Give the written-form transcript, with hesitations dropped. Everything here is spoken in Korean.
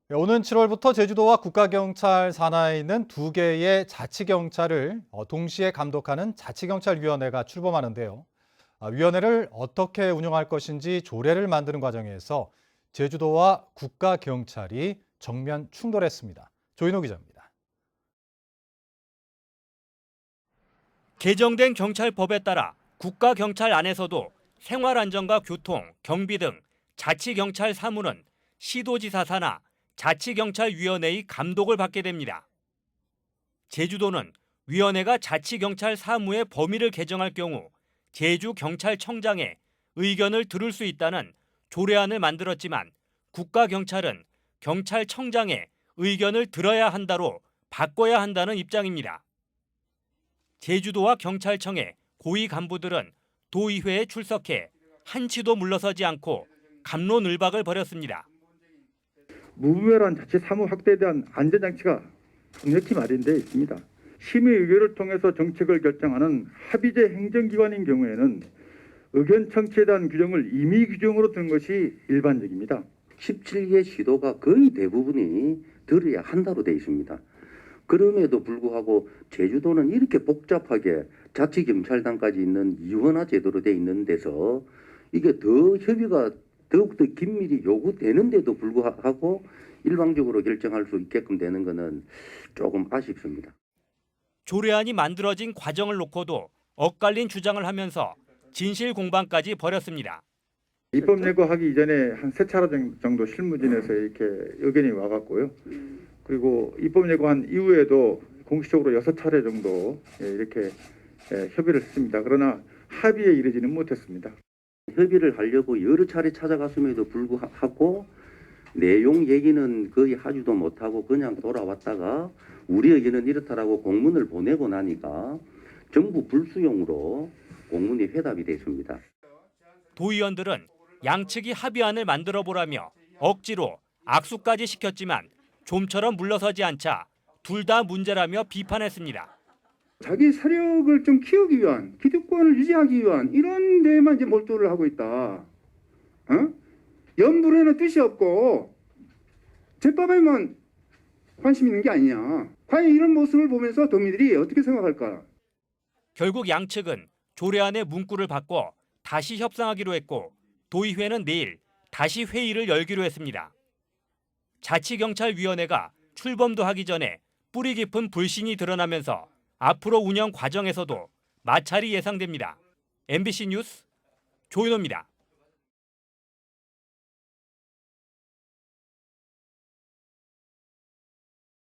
네, 오는 7월부터 제주도와 국가경찰 산하에 있는 두 개의 자치경찰을 동시에 감독하는 자치경찰위원회가 출범하는데요. 위원회를 어떻게 운영할 것인지 조례를 만드는 과정에서 제주도와 국가경찰이 정면 충돌했습니다. 조인호 기자입니다. 개정된 경찰법에 따라 국가경찰 안에서도 생활안전과 교통, 경비 등 자치경찰 사무는 시도지사 산하 자치경찰위원회의 감독을 받게 됩니다. 제주도는 위원회가 자치경찰 사무의 범위를 개정할 경우 제주경찰청장의 의견을 들을 수 있다는 조례안을 만들었지만 국가경찰은 경찰청장의 의견을 들어야 한다로 바꿔야 한다는 입장입니다. 제주도와 경찰청의 고위 간부들은 도의회에 출석해 한치도 물러서지 않고 갑론을박을 벌였습니다. 무분별한 자치 사무 확대에 대한 안전장치가 강력히 마련되어 있습니다. 심의 의결을 통해서 정책을 결정하는 합의제 행정기관인 경우에는 의견 청취에 대한 규정을 임의 규정으로 두는 것이 일반적입니다. 17개 시도가 거의 대부분이 들어야 한다로 되어 있습니다. 그럼에도 불구하고 제주도는 이렇게 복잡하게 자치경찰단까지 있는 이원화 제도로 되어 있는 데서 이게 더 협의가 더욱더 긴밀히 요구되는데도 불구하고 일방적으로 결정할 수 있게끔 되는 것은 조금 아쉽습니다. 조례안이 만들어진 과정을 놓고도 엇갈린 주장을 하면서 진실 공방까지 벌였습니다. 입법 예고하기 이전에 한 세 차례 정도 실무진에서 이렇게 의견이 와갔고요. 그리고 입법 예고한 이후에도 공식적으로 6차례 정도 이렇게 협의를 했습니다. 그러나 합의에 이르지는 못했습니다. 협의를 하려고 여러 차례 찾아갔음에도 불구하고 내용 얘기는 거의 하지도 못하고 그냥 돌아왔다가 우리 의견은 이렇다라고 공문을 보내고 나니까 전부 불수용으로 공문이 회답이 됐습니다. 도의원들은 양측이 합의안을 만들어 보라며 억지로 악수까지 시켰지만 좀처럼 물러서지 않자 둘 다 문제라며 비판했습니다. 자기 세력을 좀 키우기 위한, 기득권을 유지하기 위한 이런 데에만 이제 몰두를 하고 있다. 연불에는 뜻이 없고 제법에만 관심 있는 게 아니냐. 과연 이런 모습을 보면서 도민들이 어떻게 생각할까? 결국 양측은 조례안의 문구를 바꿔 다시 협상하기로 했고 도의회는 내일 다시 회의를 열기로 했습니다. 자치경찰위원회가 출범도 하기 전에 뿌리 깊은 불신이 드러나면서 앞으로 운영 과정에서도 마찰이 예상됩니다. MBC 뉴스 조인호입니다.